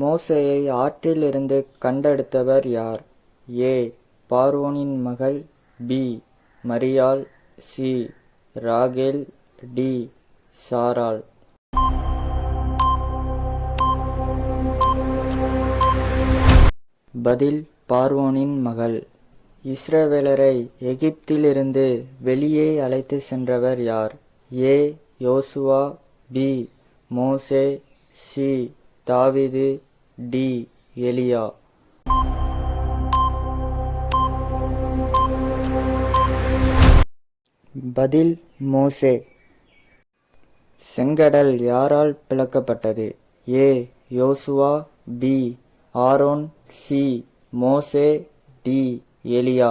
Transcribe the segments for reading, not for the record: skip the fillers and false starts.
மோசேயை ஆற்றிலிருந்து கண்டெடுத்தவர் யார்? ஏ. பார்வோனின் மகள். பி. மரியாள். சி. ராகேல். டி. சாராள். பதில் பார்வோனின் மகள். இஸ்ரவேலரை எகிப்திலிருந்து வெளியே அழைத்து சென்றவர் யார்? ஏ. யோசுவா. பி. மோசே. சி. தாவீது. டி. எலியா. பதில் மோசே. செங்கடல் யாரால் பிளக்கப்பட்டது? ஏ. யோசுவா. பி. ஆரோன். சி. மோசே. டி. எலியா.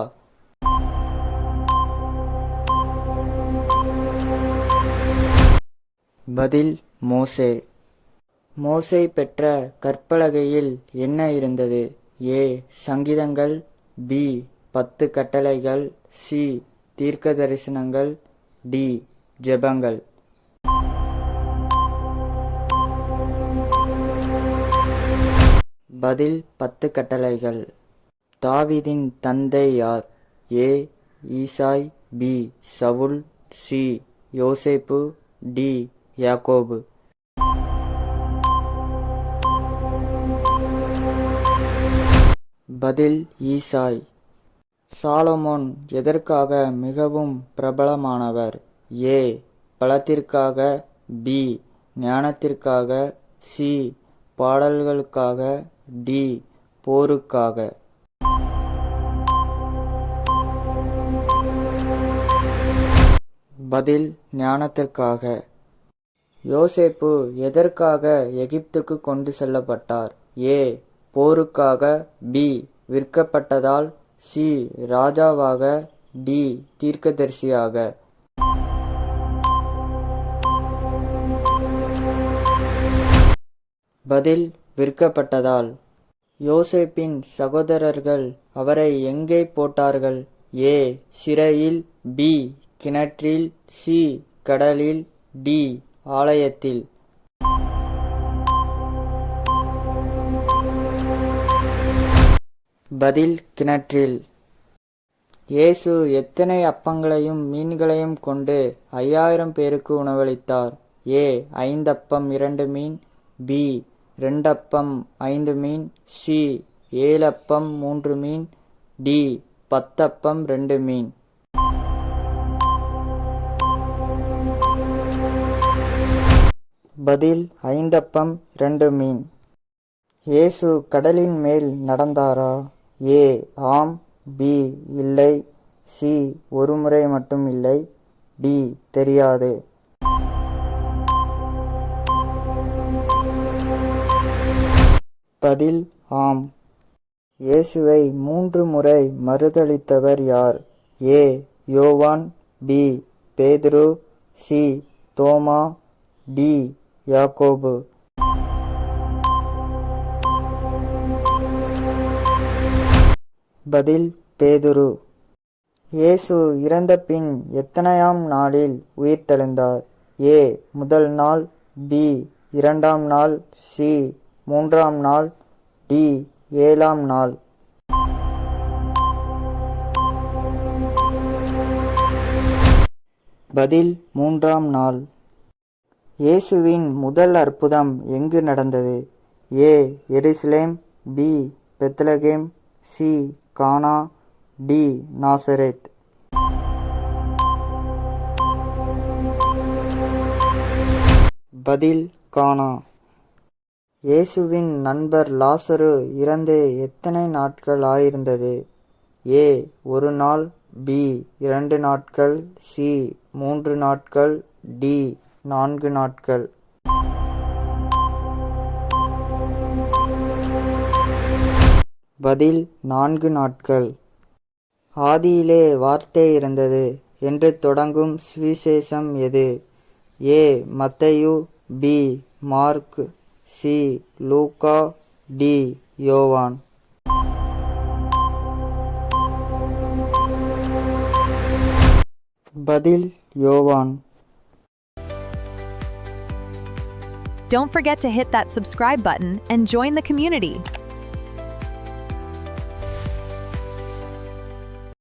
பதில் மோசே. மோசே பெற்ற கற்பலகையில் என்ன இருந்தது? ஏ. சங்கீதங்கள். பி. 10 கட்டளைகள். சி. தீர்க்க தரிசனங்கள். டி. ஜெபங்கள். பதில் 10 கட்டளைகள். தாவீதின் தந்தை யார்? ஏ. ஈசாய். பி. சவுல். சி. யோசேப்பு. டி. யாக்கோபு. பதில் ஈசாய். சாலமோன் எதற்காக மிகவும் பிரபலமானவர்? ஏ. பலத்திற்காக. பி. ஞானத்திற்காக. சி. பாடல்களுக்காக. டி. போருக்காக. பதில் ஞானத்திற்காக. யோசேப்பு எதற்காக எகிப்துக்கு கொண்டு செல்லப்பட்டார்? ஏ. போருக்காக. பி. விற்கப்பட்டதால். சி. ராஜாவாக. டி. தீர்க்கதரிசியாக. பதில் விற்கப்பட்டதால். யோசேப்பின் சகோதரர்கள் அவரை எங்கே போட்டார்கள்? ஏ. சிறையில். பி. கிணற்றில். சி. கடலில். டி. ஆலயத்தில். பதில் கிணற்றில். இயேசு எத்தனை அப்பங்களையும் மீன்களையும் கொண்டு 5000 பேருக்கு உணவளித்தார்? ஏ. 5 அப்பம் 2 மீன். பி. 2 அப்பம் 5 மீன். சி. 7 அப்பம் 3 மீன். டி. 10 அப்பம் 2 மீன். பதில் 5 அப்பம் 2 மீன். இயேசு கடலின் மேல் நடந்தாரா? ஏ. ஆம். பி. இல்லை. சி. ஒரு முறை மட்டும் இல்லை. டி. தெரியாது. பதில் ஆம். இயேசுவை 3 முறை மறுதலித்தவர் யார்? ஏ. யோவான். பி. பேதுரு. சி. தோமா. டி. யாக்கோபு. பதில் பேதுரு. இயேசு இறந்த பின் எத்தனையாம் நாளில் உயிர்த்தெழுந்தார்? ஏ. முதல் நாள். பி. 2ஆம் நாள். சி. 3ஆம் நாள். டி. 7ஆம் நாள். பதில் 3ஆம் நாள். இயேசுவின் முதல் அற்புதம் எங்கு நடந்தது? ஏ. எருசலேம். பி. பெத்லகேம். சி. கானா. டி. நாசரேத். பதில் கானா. இயேசுவின் நண்பர் லாசரு இறந்து எத்தனை நாட்கள் ஆயிருந்தது? ஏ. 1 நாள். பி. 2 நாட்கள். சி. 3 நாட்கள். டி. 4 நாட்கள். பதில் 4 நாட்கள். ஆதியிலே வார்த்தை இருந்தது என்று தொடங்கும் சுவிசேஷம் எது? ஏ. மத்தேயு. பி. மார்க். சி. லூக்கா. டி. யோவான். பதில் யோவான். Don't forget to hit that subscribe button and join the community.